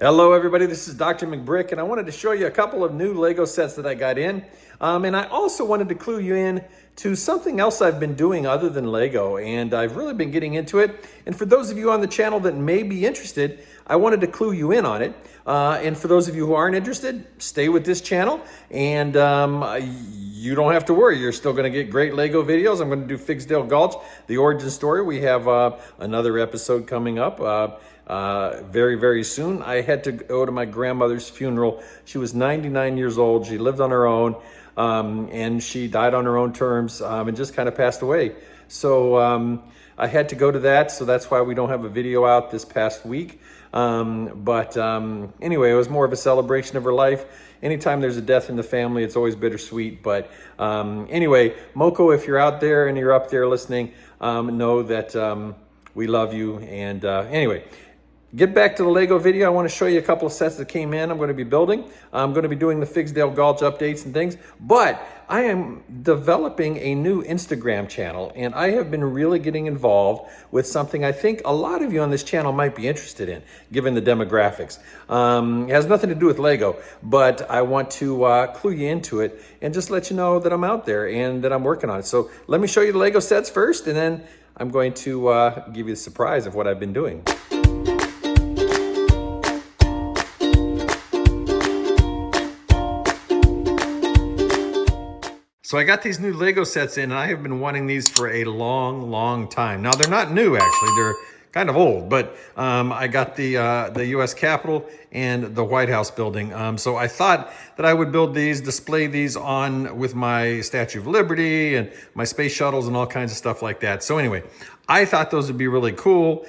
Hello everybody, this is Dr. McBrick and I wanted to show you a couple of new Lego sets that I got in. And I also wanted to clue you in to something else I've been doing other than Lego, and I've really been getting into it. And for those of you on the channel that may be interested, I wanted to clue you in on it. And for those of you who aren't interested, stay with this channel and you don't have to worry. You're still going to get great Lego videos. I'm going to do FIGSDALE Gulch, the origin story. We have another episode coming up very, very soon. I had to go to my grandmother's funeral. She was 99 years old. She lived on her own, and she died on her own terms and just kind of passed away. So I had to go to that. So that's why we don't have a video out this past week. Anyway, it was more of a celebration of her life. Anytime there's a death in the family, it's always bittersweet. But anyway, Moko, if you're out there and you're up there listening, know that we love you. And anyway, get back to the Lego video. I want to show you a couple of sets that came in I'm going to be building. I'm going to be doing the FIGSDALE Gulch updates and things, but I am developing a new Instagram channel, and I have been really getting involved with something I think a lot of you on this channel might be interested in, given the demographics. It has nothing to do with Lego, but I want to clue you into it and just let you know that I'm out there and that I'm working on it. So let me show you the Lego sets first, and then I'm going to give you the surprise of what I've been doing. So I got these new Lego sets in, and I have been wanting these for a long, long time. Now, they're not new, actually. They're kind of old, but I got the U.S. Capitol and the White House building. So I thought that I would build these, display these on with my Statue of Liberty and my space shuttles and all kinds of stuff like that. So anyway, I thought those would be really cool.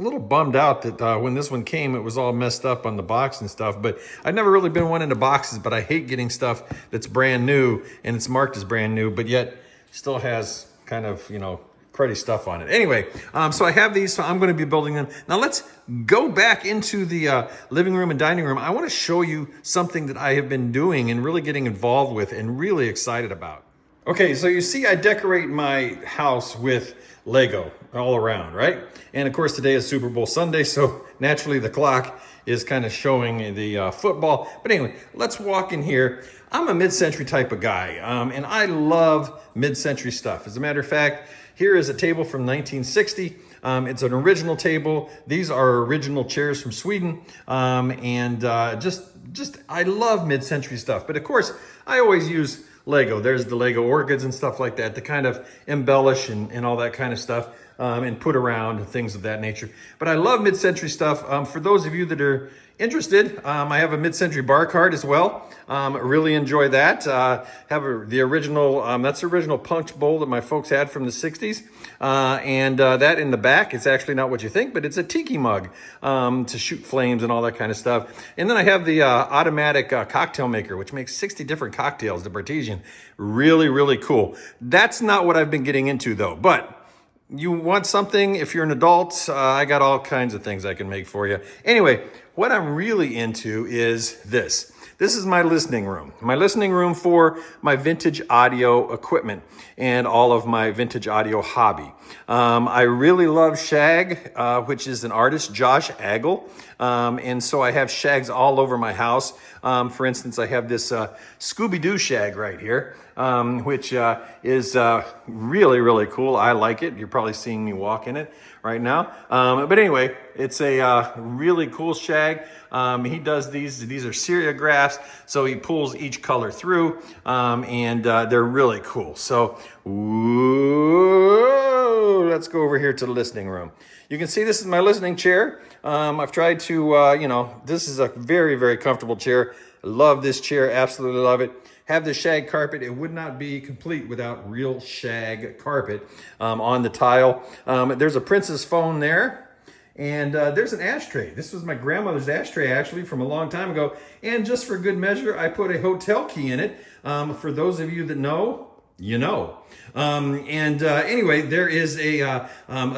A little bummed out that when this one came, it was all messed up on the box and stuff, but I've never really been one into boxes, but I hate getting stuff that's brand new and it's marked as brand new, but yet still has kind of, you know, cruddy stuff on it. Anyway, so I have these, so I'm going to be building them. Now let's go back into the living room and dining room. I want to show you something that I have been doing and really getting involved with and really excited about. Okay, so you see I decorate my house with Lego all around, right? And of course today is Super Bowl Sunday, so naturally the clock is kind of showing the football. But anyway, let's walk in here. I'm a mid-century type of guy, and I love mid-century stuff. As a matter of fact, here is a table from 1960. It's an original table. These are original chairs from Sweden. Just I love mid-century stuff. But of course, I always use Lego. There's the Lego orchids and stuff like that to kind of embellish and all that kind of stuff and put around and things of that nature. But I love mid-century stuff. For those of you that are interested, I have a mid-century bar card as well. Really enjoy that. Have the original, that's the original punch bowl that my folks had from the 60s. That in the back, it's actually not what you think, but it's a tiki mug to shoot flames and all that kind of stuff. And then I have the automatic cocktail maker, which makes 60 different cocktails, the Bartesian. Really, really cool. That's not what I've been getting into though, but you want something, if you're an adult, I got all kinds of things I can make for you. Anyway, what I'm really into is this. This is my listening room. My listening room for my vintage audio equipment and all of my vintage audio hobby. I really love shag, which is an artist, Josh Agel. And so I have shags all over my house. For instance, I have this Scooby-Doo shag right here, which is really, really cool. I like it. You're probably seeing me walk in it right now. But anyway, it's a really cool shag. He does these are seriagraphs, so he pulls each color through, and they're really cool. So, let's go over here to the listening room. You can see this is my listening chair. I've tried to, this is a very, very comfortable chair. I love this chair, absolutely love it. Have the shag carpet. It would not be complete without real shag carpet on the tile. There's a Princess phone there. And there's an ashtray. This was my grandmother's ashtray, actually, from a long time ago. And just for good measure, I put a hotel key in it. For those of you that know, you know. Anyway, there is a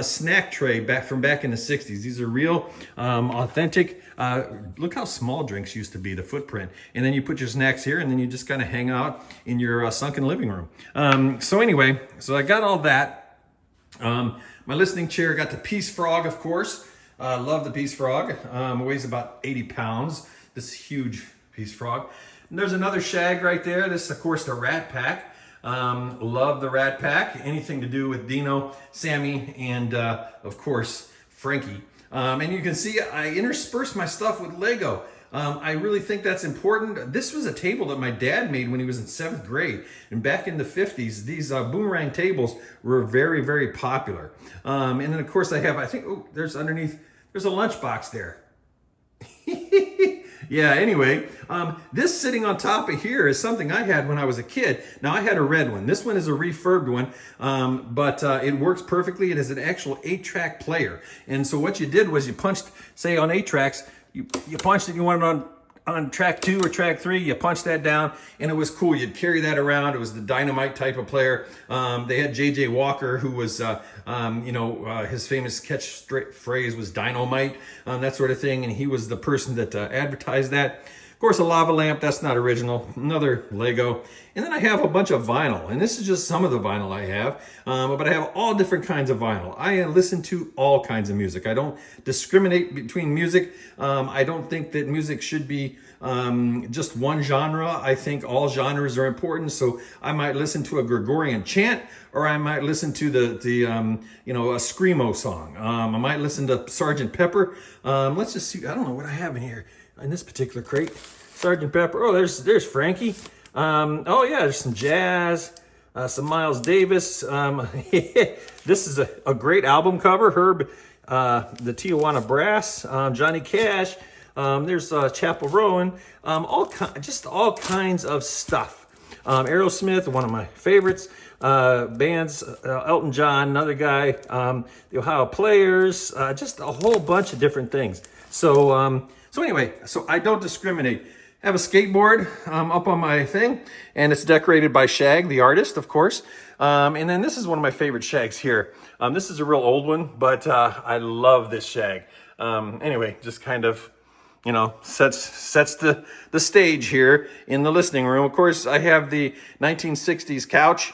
snack tray from back in the 60s. These are real, authentic. Look how small drinks used to be, the footprint. And then you put your snacks here, and then you just kind of hang out in your sunken living room. So anyway, so I got all that. My listening chair got the Peace Frog, of course. Love the Peace Frog. Weighs about 80 pounds. This huge Peace Frog. And there's another shag right there. This is, of course, the Rat Pack. Love the Rat Pack. Anything to do with Dino, Sammy, and of course, Frankie. And you can see I interspersed my stuff with Lego. I really think that's important. This was a table that my dad made when he was in 7th grade. And back in the 50s, these boomerang tables were very, very popular. And then, of course, I think, oh, there's a lunchbox there. Yeah, anyway, this sitting on top of here is something I had when I was a kid. Now, I had a red one. This one is a refurbed one, but it works perfectly. It is an actual 8-track player. And so what you did was you punched, say, on 8 tracks, you punched it, you wanted on track 2 or track 3, you punched that down, and it was cool. You'd carry that around. It was the dynamite type of player. They had J.J. Walker, who was, his famous catchphrase was dynamite, that sort of thing, and he was the person that advertised that. Of course, a lava lamp, that's not original. Another Lego. And then I have a bunch of vinyl, and this is just some of the vinyl I have, but I have all different kinds of vinyl. I listen to all kinds of music. I don't discriminate between music. I don't think that music should be just one genre. I think all genres are important, so I might listen to a Gregorian chant, or I might listen to a Screamo song. I might listen to Sgt. Pepper. Let's just see, I don't know what I have in here. In this particular crate, Sgt. Pepper. Oh, there's Frankie. Oh yeah, there's some jazz, some Miles Davis. This is a great album cover. Herb, the Tijuana Brass, Johnny Cash. There's Chapel Rowan. All kinds of stuff. Aerosmith, one of my favorites. Bands, Elton John, another guy. The Ohio Players. Just a whole bunch of different things. So anyway, so I don't discriminate. I have a skateboard up on my thing, and it's decorated by Shag, the artist, of course. And then this is one of my favorite shags here. This is a real old one, but I love this shag. Anyway, just kind of, sets the stage here in the listening room. Of course, I have the 1960s couch.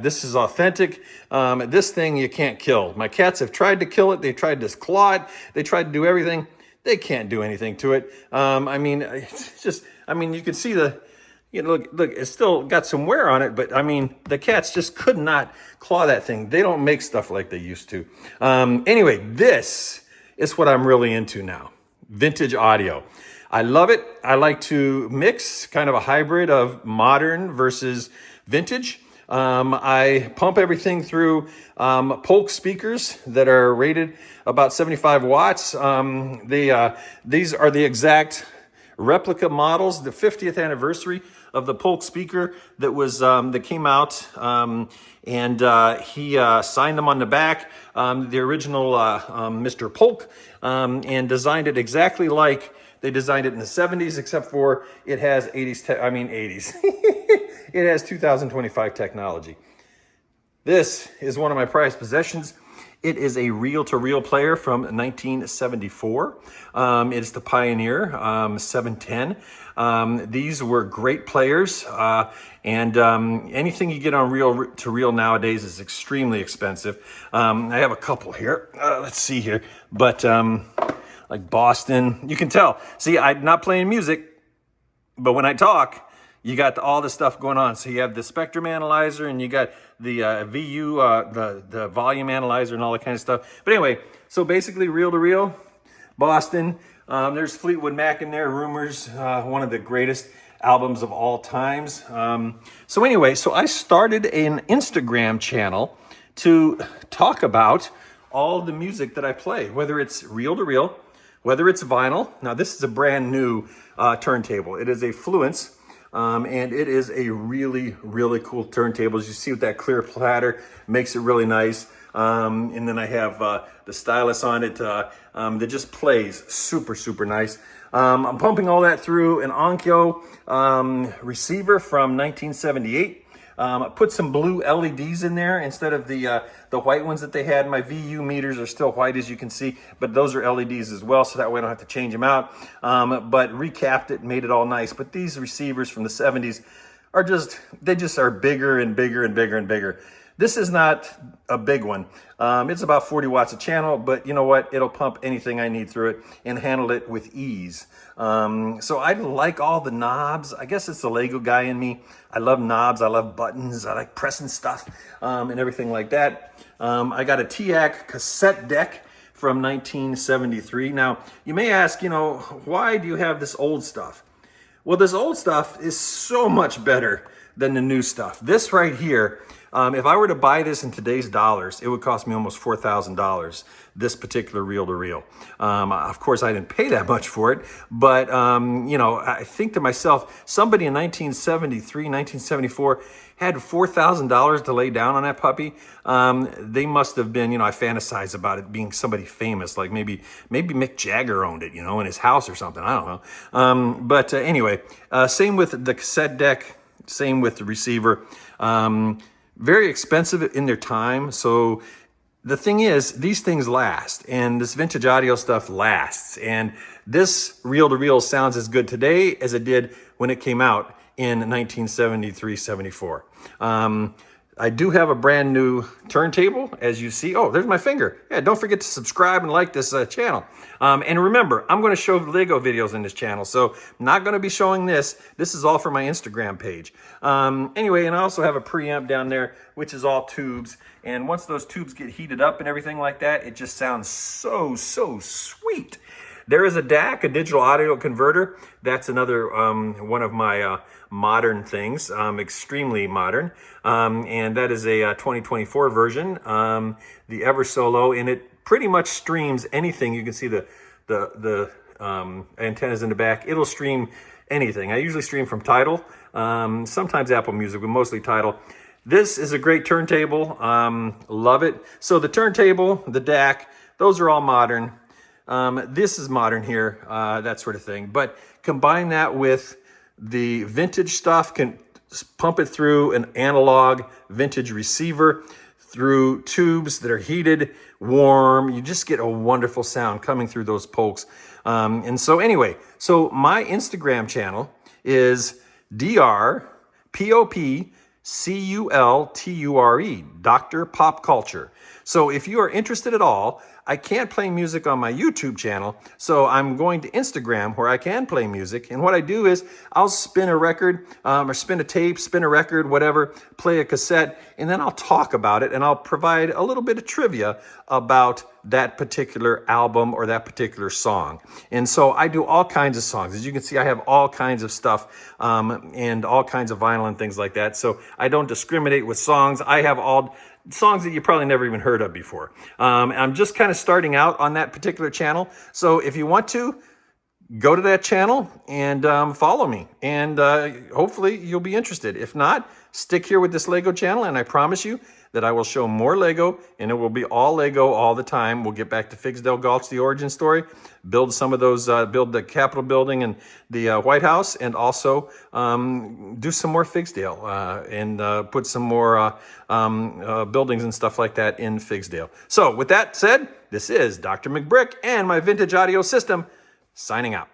This is authentic. This thing you can't kill. My cats have tried to kill it. They tried to claw it. They tried to do everything. They can't do anything to it. It's just, you can see look, it's still got some wear on it, but the cats just could not claw that thing. They don't make stuff like they used to. Anyway, this is what I'm really into now. Vintage audio. I love it. I like to mix kind of a hybrid of modern versus vintage. I pump everything through Polk speakers that are rated about 75 watts. These are the exact replica models, the 50th anniversary of the Polk speaker that came out, and he signed them on the back, the original Mr. Polk, and designed it exactly like they designed it in the 70s, except for it has 80s. It has 2025 technology. This is one of my prized possessions. It is a reel-to-reel player from 1974. It's the Pioneer 710. These were great players, and anything you get on reel-to-reel nowadays is extremely expensive. I have a couple here. Let's see here. But like Boston, you can tell. See, I'm not playing music, but when I talk, you got all the stuff going on. So you have the spectrum analyzer, and you got the VU, the volume analyzer, and all that kind of stuff. But anyway, so basically reel-to-reel, Boston. There's Fleetwood Mac in there, Rumors, one of the greatest albums of all times. So anyway, so I started an Instagram channel to talk about all the music that I play, whether it's reel-to-reel, whether it's vinyl. Now, this is a brand new turntable. It is a Fluence. And it is a really, really cool turntable. As you see with that clear platter, makes it really nice. And then I have the stylus on it that just plays super, super nice. I'm pumping all that through an Onkyo receiver from 1978. I put some blue LEDs in there instead of the white ones that they had. My VU meters are still white, as you can see, but those are LEDs as well, so that way I don't have to change them out. But recapped it, made it all nice. But these receivers from the 70s are they just are bigger and bigger and bigger and bigger. This is not a big one. It's about 40 watts a channel, but you know what? It'll pump anything I need through it and handle it with ease. So I like all the knobs. I guess it's the Lego guy in me. I love knobs. I love buttons. I like pressing stuff and everything like that. I got a TAC cassette deck from 1973. Now, you may ask, you know, why do you have this old stuff? Well, this old stuff is so much better than the new stuff. This right here, if I were to buy this in today's dollars, it would cost me almost $4,000, this particular reel-to-reel. Of course, I didn't pay that much for it, but, you know, I think to myself, somebody in 1973, 1974 had $4,000 to lay down on that puppy. They must have been, you know, I fantasize about it being somebody famous, like maybe Mick Jagger owned it, you know, in his house or something. I don't know. But anyway, same with the cassette deck, same with the receiver. Very expensive in their time. So the thing is, these things last, and this vintage audio stuff lasts. And this reel-to-reel sounds as good today as it did when it came out in 1973, 74. I do have a brand new turntable, as you see. Oh, there's my finger. Yeah, don't forget to subscribe and like this channel. And remember, I'm going to show Lego videos in this channel, so I'm not going to be showing this. This is all for my Instagram page. Anyway, and I also have a preamp down there, which is all tubes. And once those tubes get heated up and everything like that, it just sounds so sweet. There is a DAC, a digital audio converter. That's another one of my modern things, extremely modern. And that is a 2024 version, the Ever Solo, and it pretty much streams anything. You can see the antennas in the back. It'll stream anything. I usually stream from Tidal, sometimes Apple Music, but mostly Tidal. This is a great turntable. Love it. So the turntable, the DAC, those are all modern. This is modern here, that sort of thing. But combine that with the vintage stuff, can pump it through an analog vintage receiver, through tubes that are heated, warm. You just get a wonderful sound coming through those pokes. And so anyway, so my Instagram channel is DrPopCulture, Dr. Pop Culture. So if you are interested at all, I can't play music on my YouTube channel, so I'm going to Instagram where I can play music. And what I do is I'll spin a record or spin a tape, spin a record, whatever, play a cassette, and then I'll talk about it and I'll provide a little bit of trivia about that particular album or that particular song. And so I do all kinds of songs. As you can see, I have all kinds of stuff and all kinds of vinyl and things like that. So I don't discriminate with songs. I have all songs that you probably never even heard of before. I'm just kind of starting out on that particular channel. So if you want to, go to that channel and follow me. And hopefully you'll be interested. If not, stick here with this Lego channel, and I promise you that I will show more Lego, and it will be all Lego all the time. We'll get back to FIGSDALE Gulch, the origin story, build some of those, build the Capitol building and the White House, and also do some more FIGSDALE and put some more buildings and stuff like that in FIGSDALE. So with that said, this is Dr. McBrick and my vintage audio system signing out.